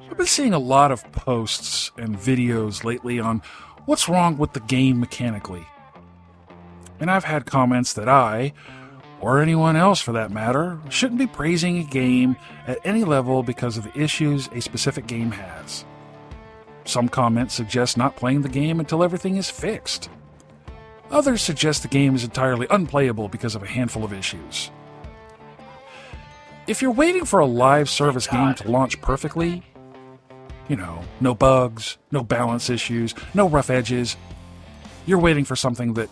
I've been seeing a lot of posts and videos lately on what's wrong with the game mechanically. And I've had comments that I, or anyone else for that matter, shouldn't be praising a game at any level because of the issues a specific game has. Some comments suggest not playing the game until everything is fixed. Others suggest the game is entirely unplayable because of a handful of issues. If you're waiting for a live service game to launch perfectly, no bugs, no balance issues, no rough edges, you're waiting for something that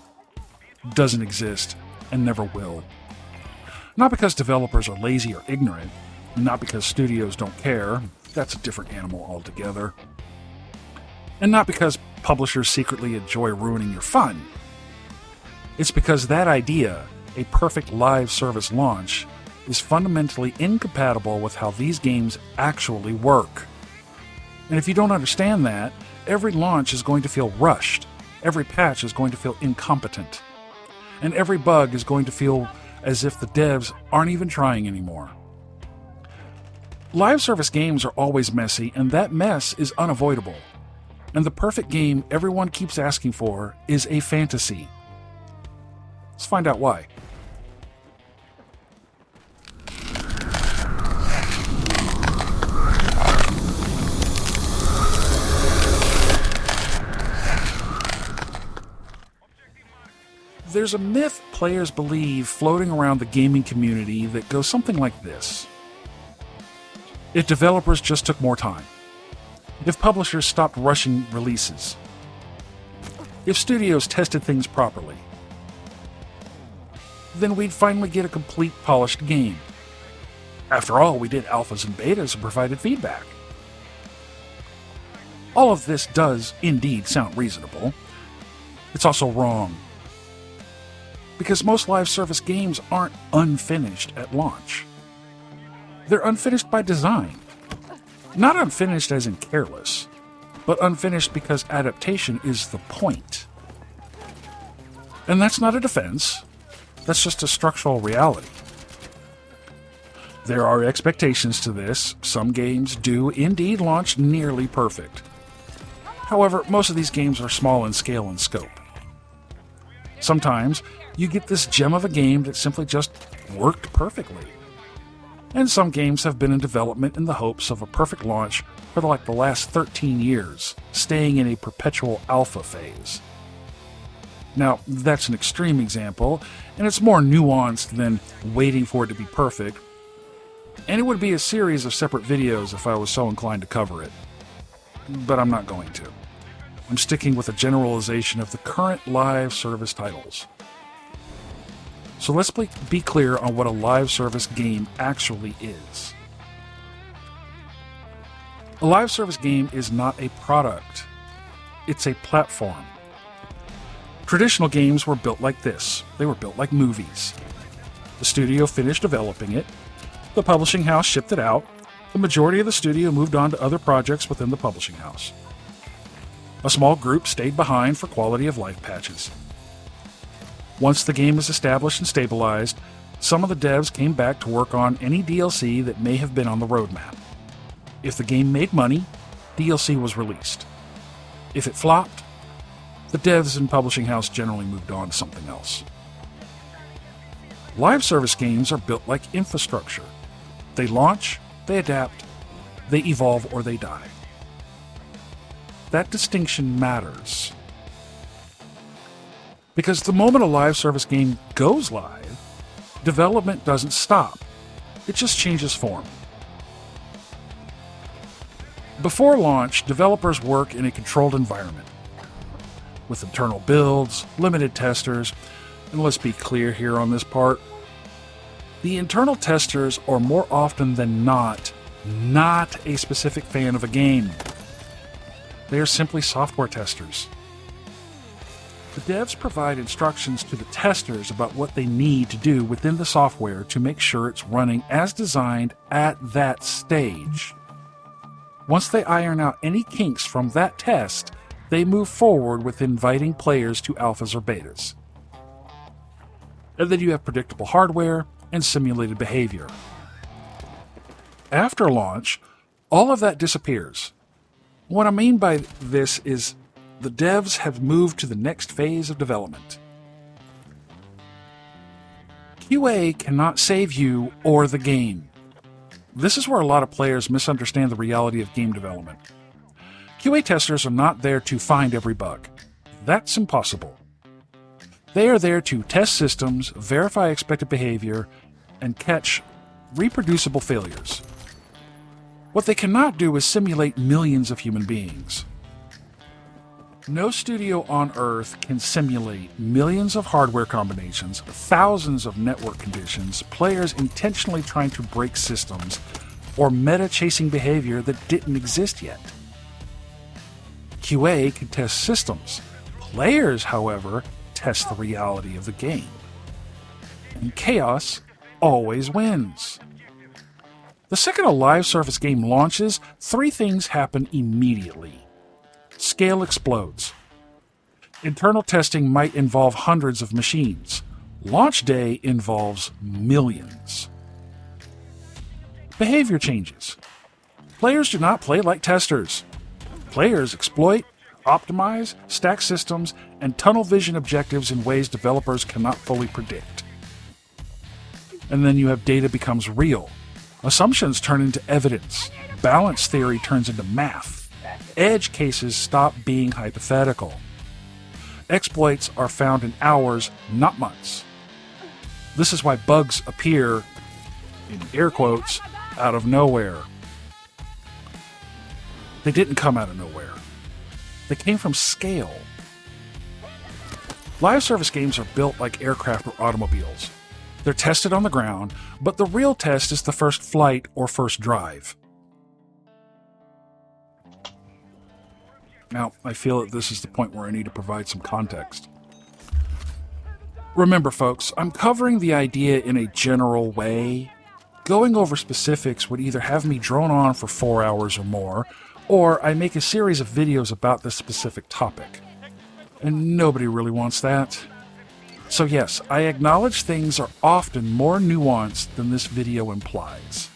doesn't exist and never will. Not because developers are lazy or ignorant, not because studios don't care, that's a different animal altogether, and not because publishers secretly enjoy ruining your fun. It's because that idea, a perfect live service launch, is fundamentally incompatible with how these games actually work. And if you don't understand that, every launch is going to feel rushed, every patch is going to feel incompetent, and every bug is going to feel as if the devs aren't even trying anymore. Live service games are always messy, and that mess is unavoidable. And the perfect game everyone keeps asking for is a fantasy. Let's find out why. There's a myth players believe floating around the gaming community that goes something like this. If developers just took more time. If publishers stopped rushing releases. If studios tested things properly. Then we'd finally get a complete polished game. After all, we did alphas and betas and provided feedback. All of this does indeed sound reasonable. It's also wrong. Because most live service games aren't unfinished at launch. They're unfinished by design. Not unfinished as in careless, but unfinished because adaptation is the point. And that's not a defense, that's just a structural reality. There are expectations to this. Some games do indeed launch nearly perfect. However, most of these games are small in scale and scope. Sometimes you get this gem of a game that simply just worked perfectly. And some games have been in development in the hopes of a perfect launch for the last 13 years, staying in a perpetual alpha phase. Now, that's an extreme example, and it's more nuanced than waiting for it to be perfect, and it would be a series of separate videos if I was so inclined to cover it. But I'm not going to. I'm sticking with a generalization of the current live service titles. So let's be clear on what a live service game actually is. A live service game is not a product. It's a platform. Traditional games were built like this. They were built like movies. The studio finished developing it. The publishing house shipped it out. The majority of the studio moved on to other projects within the publishing house. A small group stayed behind for quality of life patches. Once the game is established and stabilized, some of the devs came back to work on any DLC that may have been on the roadmap. If the game made money, DLC was released. If it flopped, the devs and publishing house generally moved on to something else. Live service games are built like infrastructure. They launch, they adapt, they evolve, or they die. That distinction matters. Because the moment a live service game goes live, development doesn't stop. It just changes form. Before launch, developers work in a controlled environment, with internal builds, limited testers, and let's be clear here on this part, the internal testers are more often than not a specific fan of a game. They are simply software testers. The devs provide instructions to the testers about what they need to do within the software to make sure it's running as designed at that stage. Once they iron out any kinks from that test, they move forward with inviting players to alphas or betas. And then you have predictable hardware and simulated behavior. After launch, All of that disappears. What I mean by this is the devs have moved to the next phase of development. QA cannot save you or the game. This is where a lot of players misunderstand the reality of game development. QA testers are not there to find every bug. That's impossible. They are there to test systems, verify expected behavior, and catch reproducible failures. What they cannot do is simulate millions of human beings. No studio on Earth can simulate millions of hardware combinations, thousands of network conditions, players intentionally trying to break systems, or meta-chasing behavior that didn't exist yet. QA can test systems. Players, however, test the reality of the game. And chaos always wins. The second a live service game launches, three things happen immediately. Scale explodes. Internal testing might involve hundreds of machines. Launch day involves millions. Behavior changes. Players do not play like testers. Players exploit, optimize, stack systems, and tunnel vision objectives in ways developers cannot fully predict. And then you have data becomes real. Assumptions turn into evidence. Balance theory turns into math. Edge cases stop being hypothetical. Exploits are found in hours, not months. This is why bugs appear, in air quotes, out of nowhere. They didn't come out of nowhere. They came from scale. Live service games are built like aircraft or automobiles. They're tested on the ground, but the real test is the first flight or first drive. Now, I feel that this is the point where I need to provide some context. Remember, folks, I'm covering the idea in a general way. Going over specifics would either have me drone on for 4 hours or more, or I make a series of videos about this specific topic. And nobody really wants that. So yes, I acknowledge things are often more nuanced than this video implies.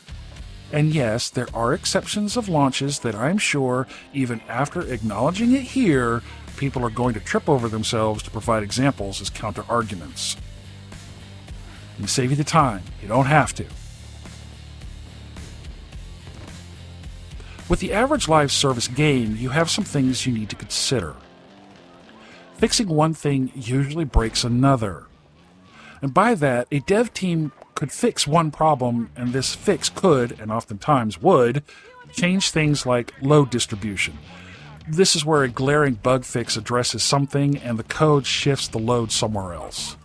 And yes, there are exceptions of launches that I'm sure, even after acknowledging it here, people are going to trip over themselves to provide examples as counter-arguments. Let me save you the time. You don't have to. With the average live service game, you have some things you need to consider. Fixing one thing usually breaks another. And by that, a dev team could fix one problem, and this fix could, and oftentimes would, change things like load distribution. This is where a glaring bug fix addresses something and the code shifts the load somewhere else.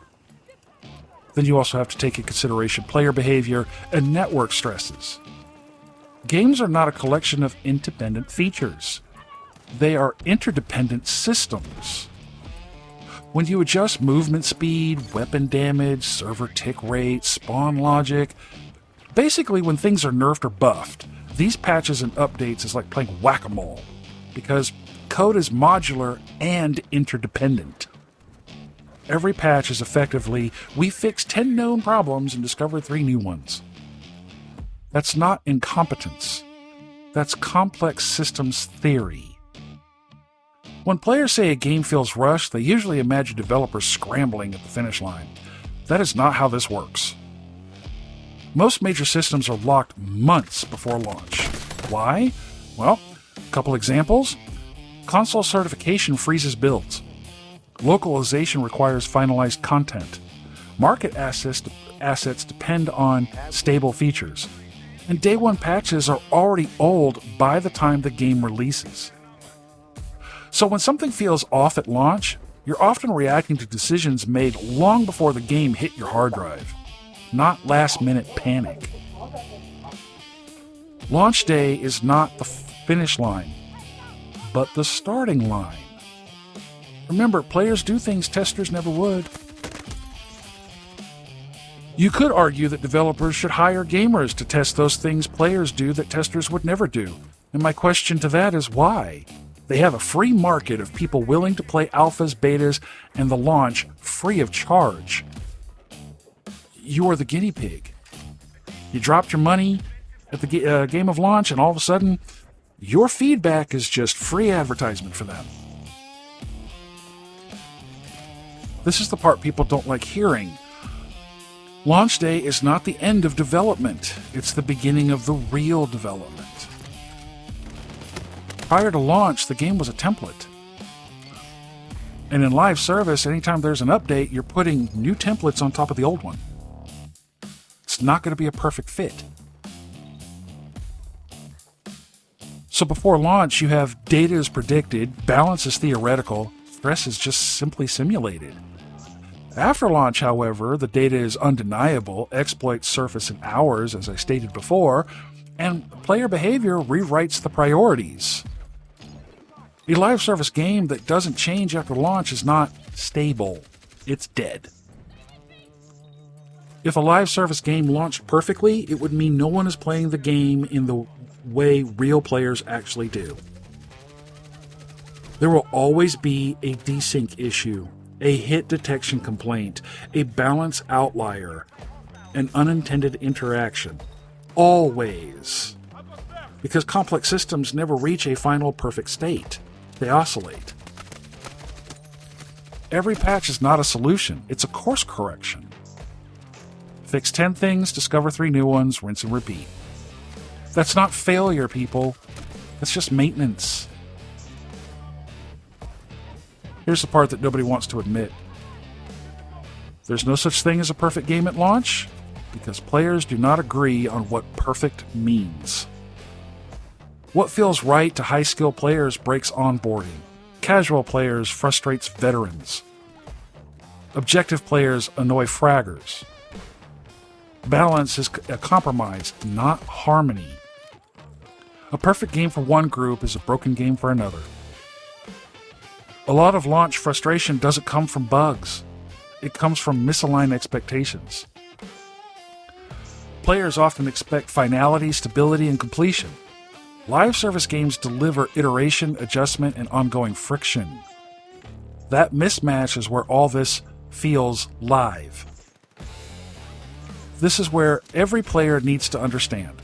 Then you also have to take into consideration player behavior and network stresses. Games are not a collection of independent features. They are interdependent systems. When you adjust movement speed, weapon damage, server tick rate, spawn logic, basically when things are nerfed or buffed, these patches and updates is like playing whack-a-mole, because code is modular and interdependent. Every patch is effectively, we fixed 10 known problems and discovered 3 new ones. That's not incompetence. That's complex systems theory. When players say a game feels rushed, they usually imagine developers scrambling at the finish line. That is not how this works. Most major systems are locked months before launch. Why? Well, a couple examples. Console certification freezes builds. Localization requires finalized content. Market assets depend on stable features. And day one patches are already old by the time the game releases. So when something feels off at launch, you're often reacting to decisions made long before the game hit your hard drive, not last-minute panic. Launch day is not the finish line, but the starting line. Remember, players do things testers never would. You could argue that developers should hire gamers to test those things players do that testers would never do. And my question to that is why? They have a free market of people willing to play alphas, betas, and the launch free of charge. You are the guinea pig. You dropped your money, at the game of launch, and all of a sudden, your feedback is just free advertisement for them. This is the part people don't like hearing. Launch day is not the end of development. It's the beginning of the real development. Prior to launch, the game was a template. And in live service, anytime there's an update, you're putting new templates on top of the old one. It's not going to be a perfect fit. So before launch, you have data is predicted, balance is theoretical, stress is just simply simulated. After launch, however, the data is undeniable, exploits surface in hours, as I stated before, and player behavior rewrites the priorities. A live service game that doesn't change after launch is not stable. It's dead. If a live service game launched perfectly, it would mean no one is playing the game in the way real players actually do. There will always be a desync issue, a hit detection complaint, a balance outlier, an unintended interaction. Always. Because complex systems never reach a final perfect state. They oscillate. Every patch is not a solution, it's a course correction. Fix 10 things, discover 3 new ones, rinse and repeat. That's not failure, people. That's just maintenance. Here's the part that nobody wants to admit. There's no such thing as a perfect game at launch because players do not agree on what perfect means. What feels right to high-skill players breaks onboarding. Casual players frustrates veterans. Objective players annoy fraggers. Balance is a compromise, not harmony. A perfect game for one group is a broken game for another. A lot of launch frustration doesn't come from bugs. It comes from misaligned expectations. Players often expect finality, stability, and completion. Live service games deliver iteration, adjustment, and ongoing friction. That mismatch is where all this feels live. This is where every player needs to understand.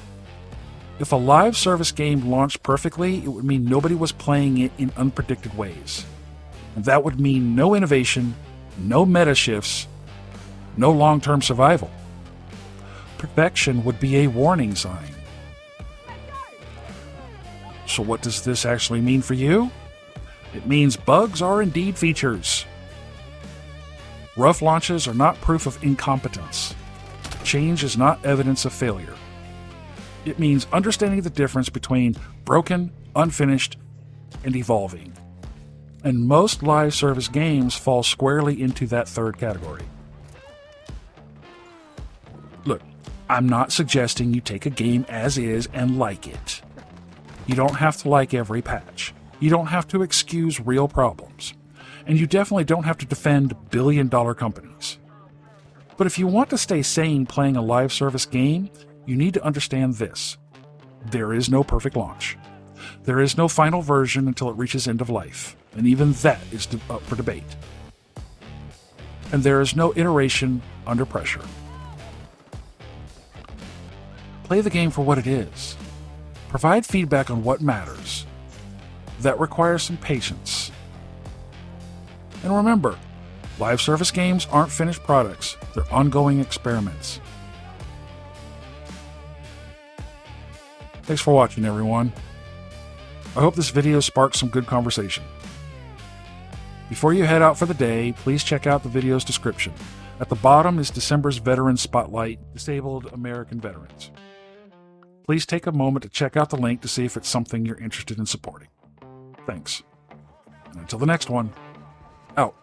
If a live service game launched perfectly, it would mean nobody was playing it in unpredicted ways. And that would mean no innovation, no meta shifts, no long-term survival. Perfection would be a warning sign. So what does this actually mean for you? It means bugs are indeed features. Rough launches are not proof of incompetence. Change is not evidence of failure. It means understanding the difference between broken, unfinished, and evolving. And most live service games fall squarely into that third category. Look, I'm not suggesting you take a game as is and like it. You don't have to like every patch. You don't have to excuse real problems. And you definitely don't have to defend billion-dollar companies. But if you want to stay sane playing a live service game, you need to understand this. There is no perfect launch. There is no final version until it reaches end of life, and even that is up for debate. And there is no iteration under pressure. Play the game for what it is. Provide feedback on what matters. That requires some patience. And remember, live service games aren't finished products, they're ongoing experiments. Thanks for watching, everyone. I hope this video sparked some good conversation. Before you head out for the day, please check out the video's description. At the bottom is December's Veteran Spotlight, Disabled American Veterans. Please take a moment to check out the link to see if it's something you're interested in supporting. Thanks. And until the next one, out.